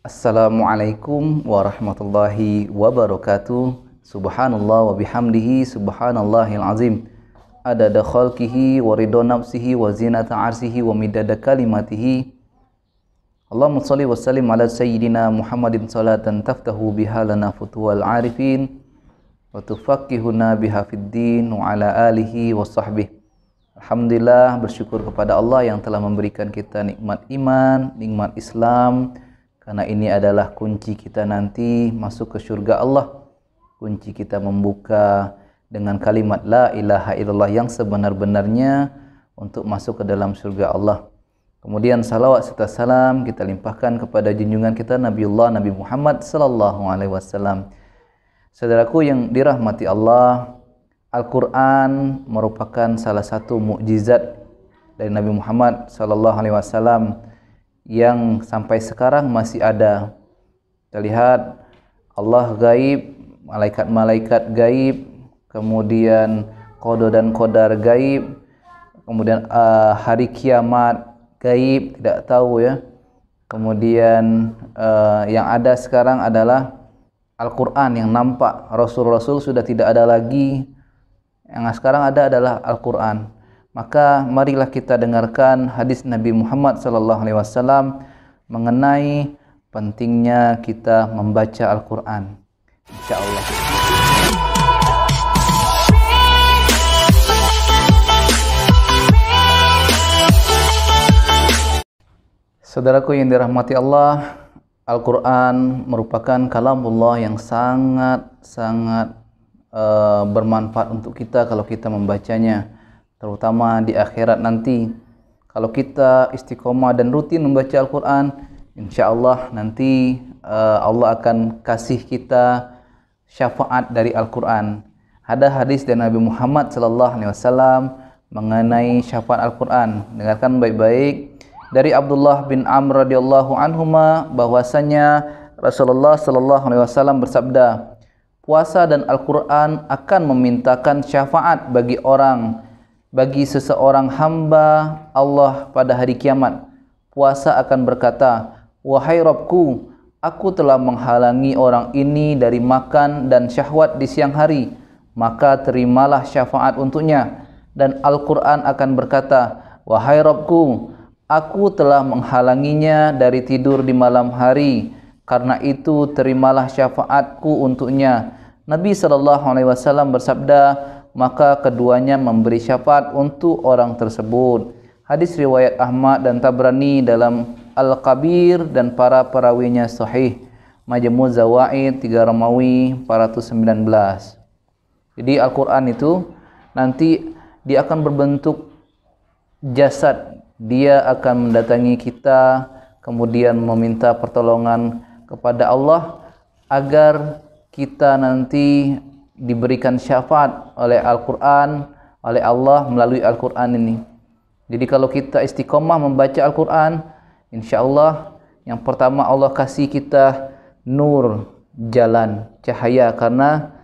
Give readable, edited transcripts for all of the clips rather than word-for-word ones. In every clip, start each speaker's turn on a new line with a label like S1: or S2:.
S1: Assalamualaikum warahmatullahi wabarakatuh. Subhanallah wa bihamdihi subhanallahil azim. Adada khalqihi wa ridha nafsihi wa zinata arsyihi wa midada kalimatihi. Allahumma shalli wa sallim ala sayyidina Muhammadin salatan taftahu biha lana futuhal arifin wa tufaqqihuna biha fid din wa ala alihi wa sahbihi. Alhamdulillah, bersyukur kepada Allah yang telah memberikan kita nikmat iman, nikmat Islam. Karena ini adalah kunci kita nanti masuk ke surga Allah. Kunci kita membuka dengan kalimat La ilaha illallah yang sebenar-benarnya untuk masuk ke dalam surga Allah. Kemudian salawat serta salam kita limpahkan kepada junjungan kita Nabiullah Nabi Muhammad sallallahu alaihi wasallam. Saudaraku yang dirahmati Allah, Al-Quran merupakan salah satu mukjizat dari Nabi Muhammad sallallahu alaihi wasallam yang sampai sekarang masih ada. Kita lihat Allah gaib, malaikat-malaikat gaib, kemudian qada dan qadar gaib, kemudian hari kiamat gaib, tidak tahu ya. Kemudian yang ada sekarang adalah Al-Quran yang nampak. Rasul-rasul sudah tidak ada lagi. Yang sekarang ada adalah Al-Quran. Maka marilah kita dengarkan hadis Nabi Muhammad sallallahu alaihi wasallam mengenai pentingnya kita membaca Al-Quran. Insyaallah. Saudaraku yang dirahmati Allah, Al-Quran merupakan kalamullah yang sangat bermanfaat untuk kita kalau kita membacanya, terutama di akhirat nanti. Kalau kita istiqomah dan rutin membaca Al-Quran, insya-Allah nanti Allah akan kasih kita syafaat dari Al-Quran. Ada hadis dari Nabi Muhammad sallallahu alaihi wasallam mengenai syafaat Al-Quran. Dengarkan baik-baik. Dari Abdullah bin Amr radhiyallahu anhuma bahwasanya Rasulullah sallallahu alaihi wasallam bersabda, puasa dan Al-Quran akan memintakan syafaat bagi seseorang hamba Allah pada hari kiamat. Puasa akan berkata, wahai Rabbku, aku telah menghalangi orang ini dari makan dan syahwat di siang hari, maka terimalah syafaat untuknya. Dan Al-Quran akan berkata, wahai Rabbku, aku telah menghalanginya dari tidur di malam hari, karena itu terimalah syafaatku untuknya. Nabi SAW bersabda, maka keduanya memberi syafaat untuk orang tersebut. Hadis riwayat Ahmad dan Tabrani dalam Al-Kabir dan para perawinya sahih. Majmu' Zawaid 3 Romawi 419. Jadi Al-Quran itu nanti dia akan berbentuk jasad. Dia akan mendatangi kita, kemudian meminta pertolongan kepada Allah agar kita nanti diberikan syafaat oleh Al-Quran, oleh Allah melalui Al-Quran ini. Jadi kalau kita istiqomah membaca Al-Quran, insya-Allah yang pertama Allah kasih kita nur, jalan, cahaya, karena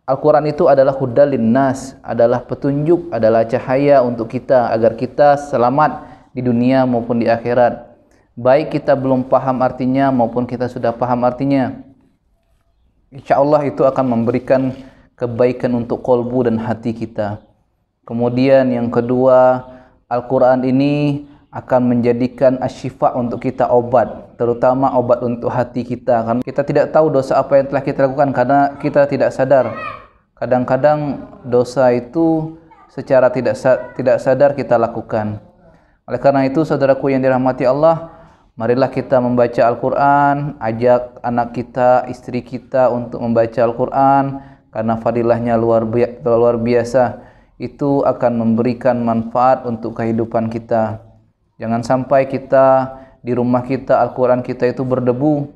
S1: Al-Quran itu adalah hudal linnas, adalah petunjuk, adalah cahaya untuk kita agar kita selamat di dunia maupun di akhirat. Baik kita belum paham artinya maupun kita sudah paham artinya, insya-Allah itu akan memberikan kebaikan untuk kolbu dan hati kita. Kemudian yang kedua, Al-Quran ini akan menjadikan asyifa untuk kita, obat, terutama obat untuk hati kita. Karena kita tidak tahu dosa apa yang telah kita lakukan karena kita tidak sadar. Kadang-kadang dosa itu secara tidak sadar kita lakukan. Oleh karena itu, saudaraku yang dirahmati Allah, marilah kita membaca Al-Quran, ajak anak kita, istri kita untuk membaca Al-Quran, karena fadilahnya luar biasa. Itu akan memberikan manfaat untuk kehidupan kita. Jangan sampai kita di rumah kita, Al-Quran kita itu berdebu,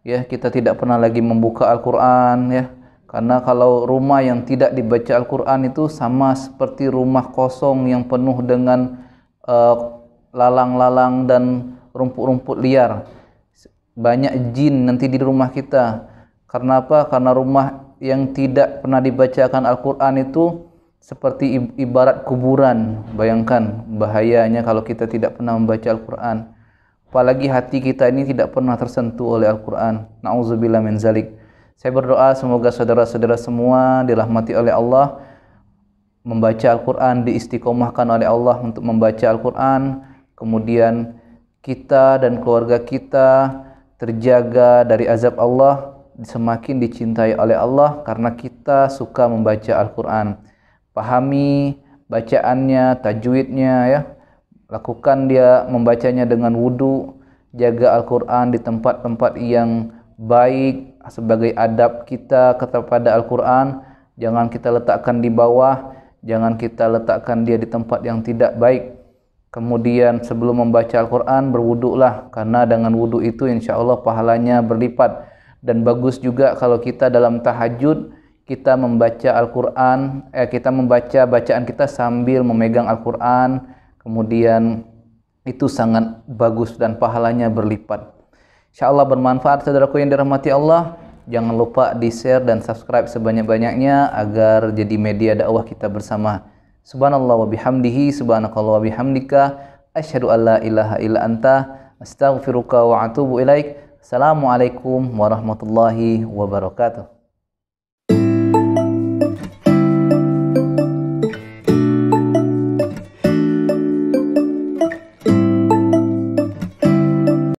S1: ya, kita tidak pernah lagi membuka Al-Quran, ya. Karena kalau rumah yang tidak dibaca Al-Quran itu sama seperti rumah kosong yang penuh dengan lalang-lalang dan rumput-rumput liar. Banyak jin nanti di rumah kita. Karena apa? Karena rumah yang tidak pernah dibacakan Al-Quran itu seperti ibarat kuburan. Bayangkan bahayanya kalau kita tidak pernah membaca Al-Quran. apalagi hati kita ini tidak pernah tersentuh oleh Al-Quran. Na'udzubillah min zalik. Saya berdoa semoga saudara-saudara semua dirahmati oleh Allah, membaca Al-Quran, diistiqomahkan oleh Allah untuk membaca Al-Quran, kemudian kita dan keluarga kita terjaga dari azab Allah, semakin dicintai oleh Allah karena kita suka membaca Al-Quran. Pahami bacaannya, tajwidnya ya. Lakukan dia membacanya dengan wudu, jaga Al-Quran di tempat-tempat yang baik sebagai adab kita kepada Al-Quran. Jangan kita letakkan di bawah, jangan kita letakkan dia di tempat yang tidak baik. Kemudian sebelum membaca Al-Quran berwudulah, karena dengan wudu itu insya Allah pahalanya berlipat. Dan bagus juga kalau kita dalam tahajud kita membaca Al-Quran, kita membaca bacaan kita sambil memegang Al-Quran. Kemudian itu sangat bagus dan pahalanya berlipat. InsyaAllah bermanfaat saudaraku yang dirahmati Allah. Jangan lupa di-share dan subscribe sebanyak-banyaknya agar jadi media dakwah kita bersama. Subhanallah wa bihamdihi, subhanakallah wa bihamdika, asyhadu an la ilaha illa anta, astaghfiruka wa atubu ilaik. Assalamualaikum warahmatullahi wabarakatuh.